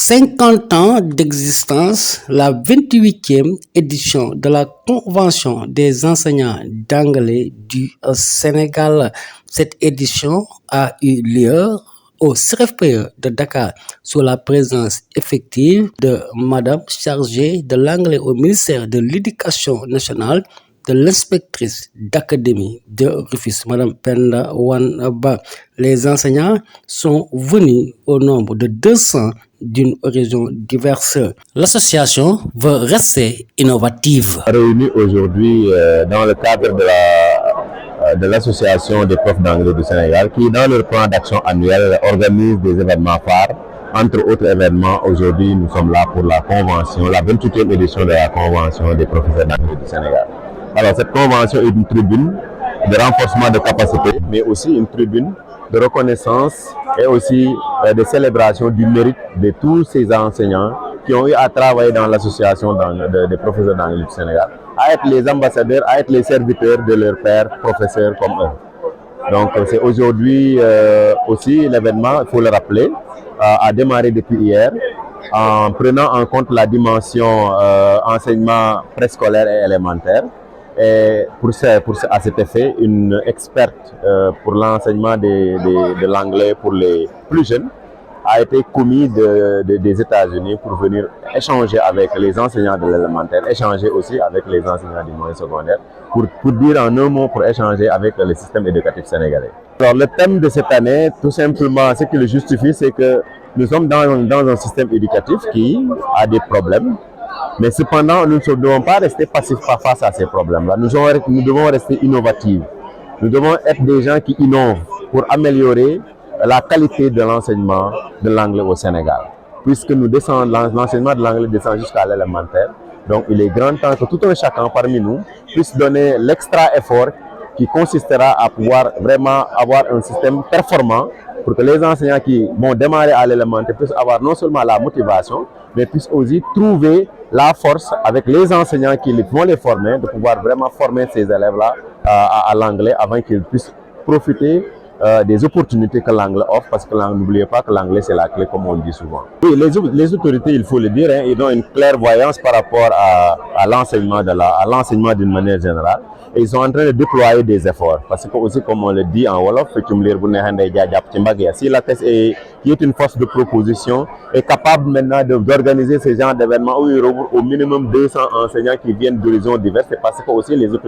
50 ans d'existence, la 28e édition de la Convention des enseignants d'anglais du Sénégal. Cette édition a eu lieu au CRFPE de Dakar sous la présence effective de Madame chargée de l'anglais au ministère de l'Éducation nationale, de l'inspectrice d'académie de Rufisque, Madame Penda Wanba. Les enseignants sont venus au nombre de 200 d'une horizon diverse. L'association veut rester innovative. Réunis aujourd'hui dans le cadre de l'association des profs d'anglais du Sénégal qui, dans leur plan d'action annuel, organise des événements phares. Entre autres événements, aujourd'hui, nous sommes là pour la convention, la 28e édition de la convention des professeurs d'anglais du Sénégal. Alors, cette convention est une tribune de renforcement de capacité, mais aussi une tribune de reconnaissance et aussi de célébration du mérite de tous ces enseignants qui ont eu à travailler dans l'association des professeurs d'anglais du Sénégal, à être les ambassadeurs, à être les serviteurs de leurs pairs professeurs comme eux. Donc c'est aujourd'hui aussi l'événement, il faut le rappeler, a démarré depuis hier en prenant en compte la dimension enseignement préscolaire et élémentaire. Et à cet effet, une experte pour l'enseignement de l'anglais pour les plus jeunes a été commis des États-Unis pour venir échanger avec les enseignants de l'élémentaire, échanger aussi avec les enseignants du moyen secondaire, pour dire en un mot, pour échanger avec le système éducatif sénégalais. Alors le thème de cette année, tout simplement, ce qui le justifie, c'est que nous sommes dans un système éducatif qui a des problèmes. Mais cependant, nous ne devons pas rester passifs face à ces problèmes-là. Nous devons rester innovatifs. Nous devons être des gens qui innovent pour améliorer la qualité de l'enseignement de l'anglais au Sénégal. Puisque l'enseignement de l'anglais descend jusqu'à l'élémentaire. Donc il est grand temps que tout un chacun parmi nous puisse donner l'extra effort qui consistera à pouvoir vraiment avoir un système performant pour que les enseignants qui vont démarrer à l'élémentaire puissent avoir non seulement la motivation, mais puissent aussi trouver la force avec les enseignants qui vont les former, de pouvoir vraiment former ces élèves-là à l'anglais avant qu'ils puissent profiter des opportunités que l'anglais offre, parce que n'oubliez pas que l'anglais c'est la clé, comme on le dit souvent. Oui, les autorités, il faut le dire, ils ont une clairvoyance par rapport à l'enseignement d'une manière générale. Et ils sont en train de déployer des efforts. Parce que aussi, comme on le dit en Wolof, si la TES qui est une force de proposition, est capable maintenant d'organiser ce genre d'événements où il regroupe au minimum 200 enseignants qui viennent d'horizons divers, c'est parce que aussi les autres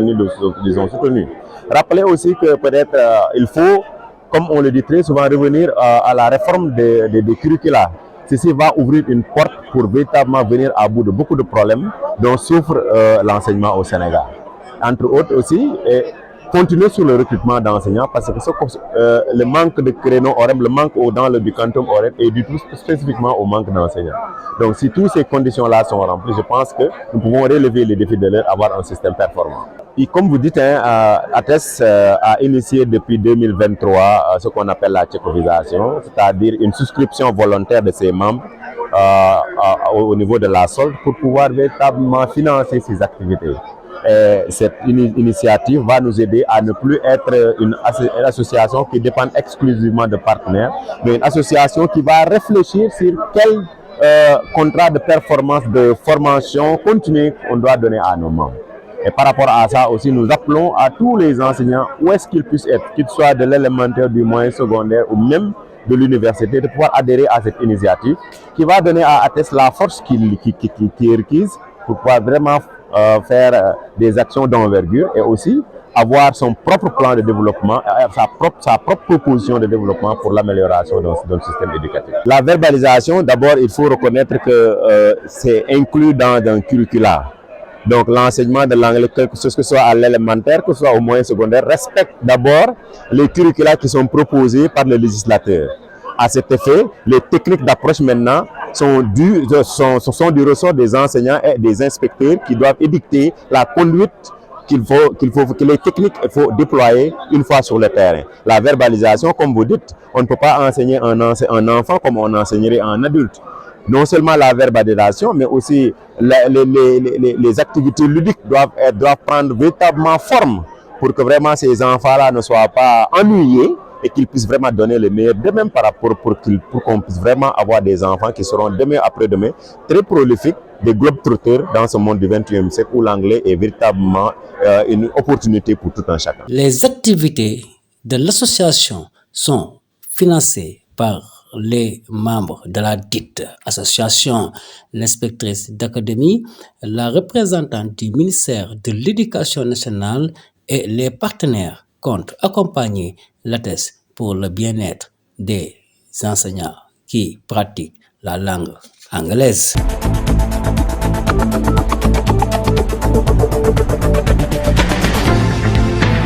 les ont soutenus. Rappelez aussi que peut-être il faut, comme on le dit très souvent, revenir à la réforme des curricula. Ceci va ouvrir une porte pour véritablement venir à bout de beaucoup de problèmes dont souffre l'enseignement au Sénégal. Entre autres aussi, continuer sur le recrutement d'enseignants, parce que le manque de créneaux horaires, le manque dans le quantum horaire est dû tout spécifiquement au manque d'enseignants. Donc si toutes ces conditions-là sont remplies, je pense que nous pouvons relever les défis de l'heure, avoir un système performant. Et comme vous dites, ATES a initié depuis 2023 ce qu'on appelle la tchécovisation, c'est-à-dire une souscription volontaire de ses membres au niveau de la solde pour pouvoir véritablement financer ces activités. Cette initiative va nous aider à ne plus être une association qui dépend exclusivement de partenaires, mais une association qui va réfléchir sur quel contrat de performance, de formation continue on doit donner à nos membres. Et par rapport à ça aussi, nous appelons à tous les enseignants, où est-ce qu'ils puissent être, qu'ils soient de l'élémentaire, du moyen secondaire ou même de l'université, de pouvoir adhérer à cette initiative qui va donner à ATES la force qui est requise pour pouvoir vraiment faire des actions d'envergure et aussi avoir son propre plan de développement, sa propre proposition de développement pour l'amélioration d'un système éducatif. La verbalisation, d'abord, il faut reconnaître que c'est inclus dans un curricula. Donc l'enseignement de l'anglais, que ce soit à l'élémentaire, que ce soit au moyen secondaire, respecte d'abord les curricula qui sont proposés par le législateur. À cet effet, les techniques d'approche maintenant sont du ressort des enseignants et des inspecteurs qui doivent édicter la conduite que les techniques qu'il faut déployer une fois sur le terrain. La verbalisation, comme vous dites, on ne peut pas enseigner un enfant comme on enseignerait un adulte. Non seulement la verbalisation, mais aussi les activités ludiques doivent prendre véritablement forme pour que vraiment ces enfants-là ne soient pas ennuyés et qu'ils puissent vraiment donner le meilleur, de même par rapport pour qu'on puisse vraiment avoir des enfants qui seront demain après-demain très prolifiques, des globetrotters dans ce monde du 21e siècle où l'anglais est véritablement une opportunité pour tout un chacun. Les activités de l'association sont financées par les membres de la dite association, l'inspectrice d'académie, la représentante du ministère de l'Éducation nationale et les partenaires comptent accompagner l'ATES pour le bien-être des enseignants qui pratiquent la langue anglaise.